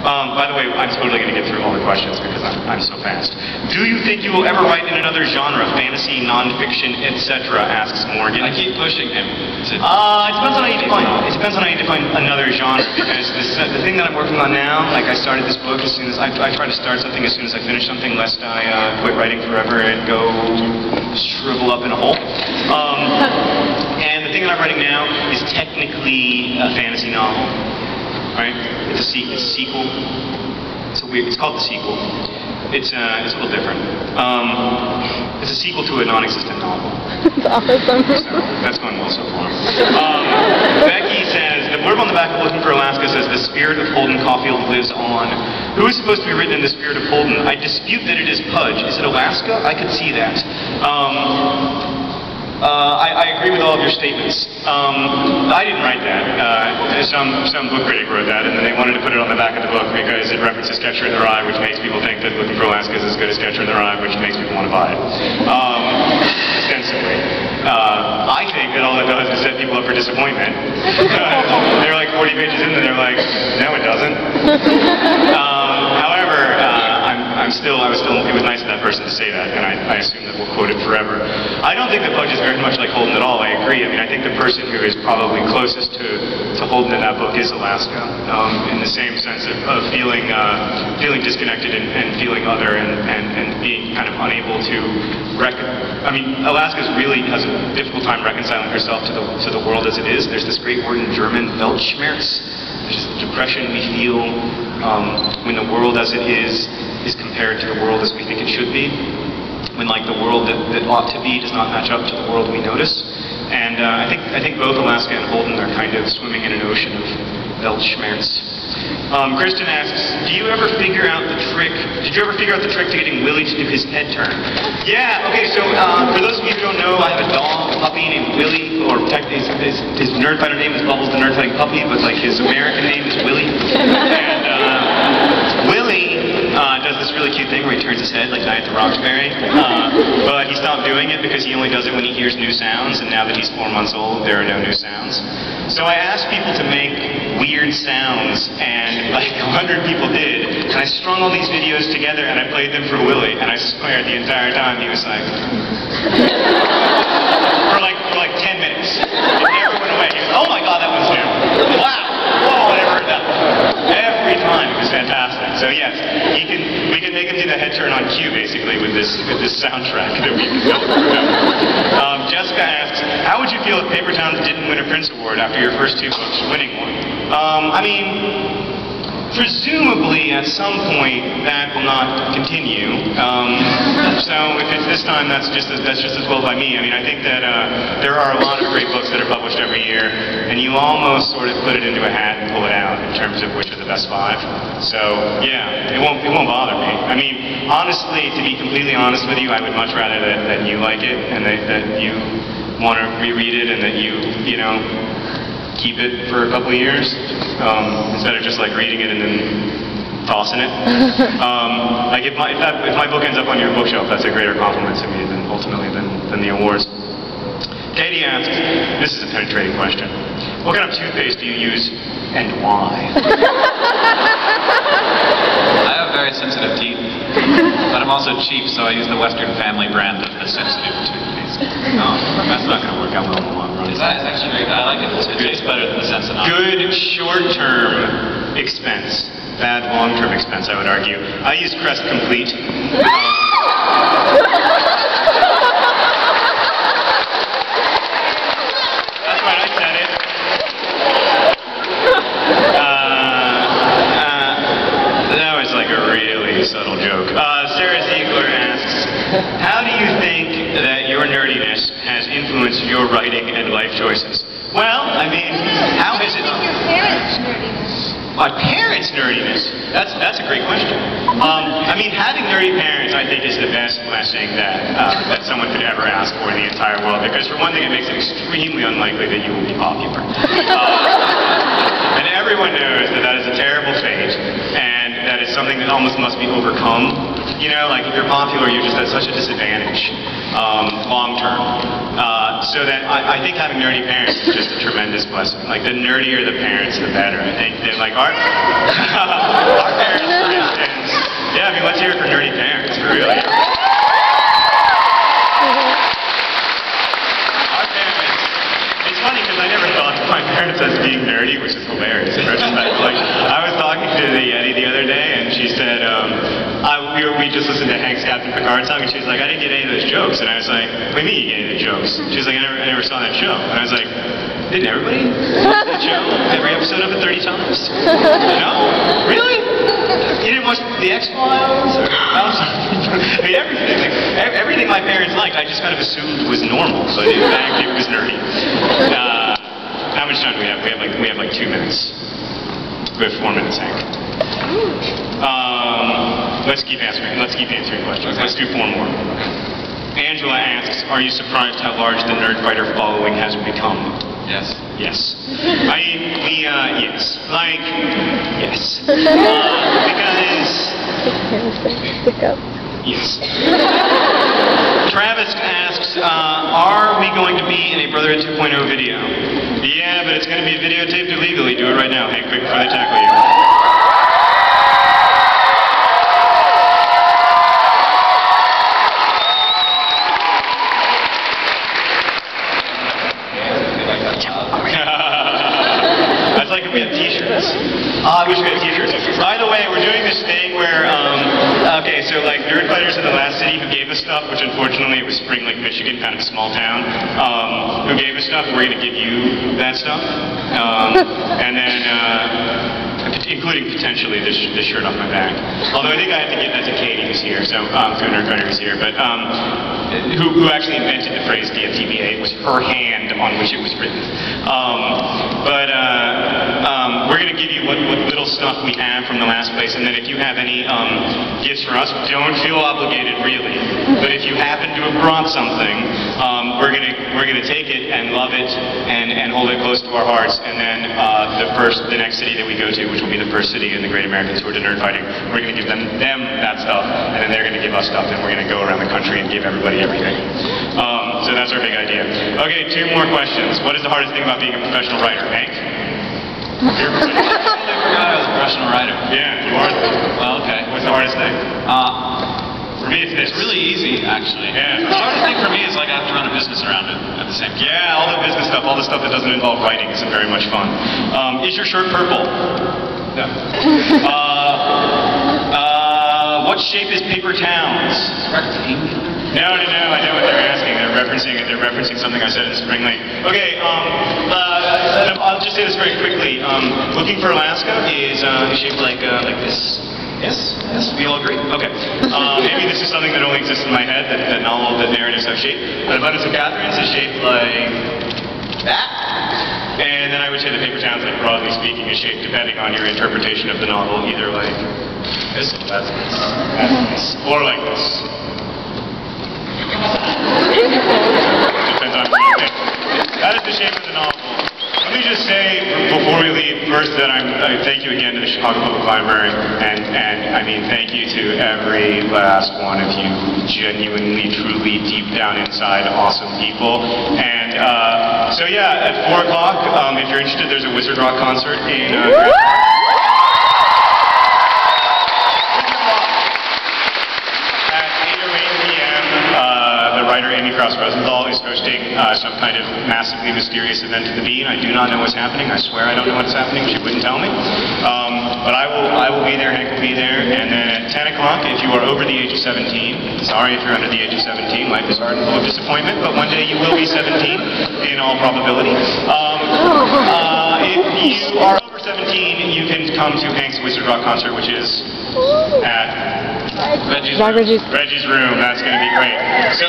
By the way, I'm totally going to get through all the questions because I'm so fast. Do you think you will ever write in another genre, fantasy, non-fiction, etc.? Asks Morgan. I keep pushing him. It depends on how you define it. It depends on how you define another genre, because the thing that I'm working on now, like I started this book as soon as I try to start something as soon as I finish something, lest I quit writing forever and go shrivel up in a hole. And the thing that I'm writing now is technically a fantasy novel. Right? It's a sequel. It's called The Sequel. It's a little different. It's a sequel to a non-existent novel. That's awesome. So, that's going well so far. Becky says, the blurb on the back of Looking for Alaska says, the spirit of Holden Caulfield lives on. Who is supposed to be written in the spirit of Holden? I dispute that it is Pudge. Is it Alaska? I could see that. I agree with all of your statements. I didn't write that. Some book critic wrote that, and then they wanted to put it on the back of the book because it references Catcher in the Rye, which makes people think that Looking for Alaska is as good as Catcher in the Rye, which makes people want to buy it. Ostensibly. I think that all it does is set people up for disappointment. They're like 40 pages in, and they're like, no, it doesn't. However, it was nice of that person to say that, and I assume that we'll quote it forever. I don't think that Pudge is very much like Holden at all. I agree. I mean, I think the person who is probably closest to Holden in that book is Alaska, in the same sense of feeling disconnected and feeling other and being kind of unable to Alaska really has a difficult time reconciling herself to the world as it is. There's this great word in German, Weltschmerz. There's just the depression we feel when the world as it is compared to the world as we think it should be. When like the world that ought to be does not match up to the world we notice. And I think both Alaska and Holden are kind of swimming in an ocean of Weltschmerz. Kristen asks, did you ever figure out the trick to getting Willie to do his head turn? Yeah, okay, so for those of you who don't know, I have a dog, a puppy named Willie, or technically his Nerdfighter name is Bubbles the Nerdfighting Puppy, but like his American name is Willie. And Willie does this really cute thing where he turns his head like Night at the Roxbury, but he stopped doing it because he only does it when he hears new sounds, and now that he's 4 months old, there are no new sounds. So I asked people to make weird sounds, and like 100 people did, and I strung all these videos together and I played them for Willie, and I swear the entire time he was like for like 10 minutes. It never went away. He was, oh my god, that was him. Wow. Whoa, I never heard that before. Every time. It was fantastic. So yes, we can make him do the head turn on cue basically with this soundtrack that we built for him. Jessica asks, how would you feel if Paper Towns didn't win a Prince Award after your first 2 books winning one? I mean, presumably at some point that will not continue. So if it's this time, that's just as well by me. I mean, I think that there are a lot of great books that are published every year, and you almost sort of put it into a hat and pull it out in terms of which are the best 5. So yeah, it won't bother me. I mean, honestly, to be completely honest with you, I would much rather that you like it and that you want to reread it and that you know, keep it for a couple of years instead of just like reading it and then tossing it. Like if my book ends up on your bookshelf, that's a greater compliment to me than ultimately than the awards. Katie asks, this is a penetrating question. What kind of toothpaste do you use and why? I have very sensitive teeth, but I'm also cheap, so I use the Western Family brand of the sensitive toothpaste. No, that's not going to work out well in the long run. It's actually great. I like it. It tastes better than the Sensodyne. Good short-term expense, bad long-term expense, I would argue. I use Crest Complete. That's right, I said it. That was like a really subtle joke. Sarah Ziegler asks, how do you think that your nerdiness has influenced your writing and life choices? Well, I mean, how has it... Your parents' nerdiness. My parents' nerdiness? That's a great question. I mean, having nerdy parents, I think, is the best blessing that someone could ever ask for in the entire world. Because for one thing, it makes it extremely unlikely that you will be popular. And everyone knows that is a terrible fate, and that is something that almost must be overcome. You know, like if you're popular, you're just at such a disadvantage long term. So that I think having nerdy parents is just a tremendous blessing. Like the nerdier the parents, the better. I think that like our she said, we just listened to Hank's Captain Picard song, and she was like, I didn't get any of those jokes. And I was like, what do you mean you get any of the jokes? She was like, I never saw that show. And I was like, didn't everybody see that show? Every episode of it 30 times? No? Really? You didn't watch The X-Files? I mean, everything my parents liked, I just kind of assumed was normal, so I didn't think it was nerdy. How much time do we have? We have like 2 minutes. We have 4 minutes, Hank. Let's keep answering questions. Let's do 4 more. Angela asks, are you surprised how large the Nerdfighter following has become? Yes. Yes. I mean, yes. Like, yes. Because... Yes. Travis asks, are we going to be in a Brotherhood 2.0 video? Yeah, but it's going to be videotaped illegally. Do it right now, Hank, quick before they tackle you. That's like if we had t-shirts. I wish we had t-shirts. By the way, we're doing this thing where, okay, so like Nerdfighters in the last city who gave us stuff, which unfortunately it was Spring Lake, Michigan, kind of a small town, who gave us stuff, we're going to give you that stuff. And then, including potentially this shirt off my back. Although I think I have to give that to Katie who's here, so, to a Nerdfighter who's here, but, who actually invented the phrase DFTBA. It was her hand on which it was written. We're going to give you what little stuff we have from the last place, and then if you have any gifts for us, don't feel obligated really. But if you happen to have brought something, we're going to take it and love it and hold it close to our hearts. And then the next city that we go to, which will be the first city in the Great American Tour to Nerdfighting, we're going to give them that stuff, and then they're going to give us stuff, and we're going to go around the country and give everybody everything. So that's our big idea. Okay, 2 more questions. What is the hardest thing about being a professional writer, Hank? I forgot I was a professional writer. Yeah, you are. Well, okay. What's the hardest thing? For me, it's this. It's really easy, actually. Yeah. The hardest thing for me is like I have to run a business around it at the same time. Yeah, all the business stuff, all the stuff that doesn't involve writing isn't very much fun. Is your shirt purple? No. What shape is paper towns? Rectangular. No, I know what they're asking. They're referencing something I said in Spring Lake. Okay, I'll just say this very quickly. Looking for Alaska is shaped like this. Yes, we all agree? Okay. Maybe this is something that only exists in my head, that novel, that narratives have shaped. But Abundance of Catherine's is shaped like that. And then I would say the Paper Towns, like broadly speaking, is shaped depending on your interpretation of the novel, either like this, that's this, or like this. Depends on what you think. That is the shape of the novel. Let me just say, before we leave, first that I thank you again to the Chicago Public Library, and I mean thank you to every last one of you, genuinely, truly, deep down inside, awesome people. And so yeah, at 4 o'clock, if you're interested, there's a Wizard Rock concert in Rosenthal is hosting some kind of massively mysterious event at the Bean. I do not know what's happening. I swear I don't know what's happening. She wouldn't tell me. But I will be there. Hank will be there. And then at 10 o'clock, if you are over the age of 17, sorry if you're under the age of 17, life is hard and full of disappointment, but one day you will be 17 in all probability. If you are over 17, you can come to Hank's Wizard Rock concert, which is at Reggie's room. That's going to be great. So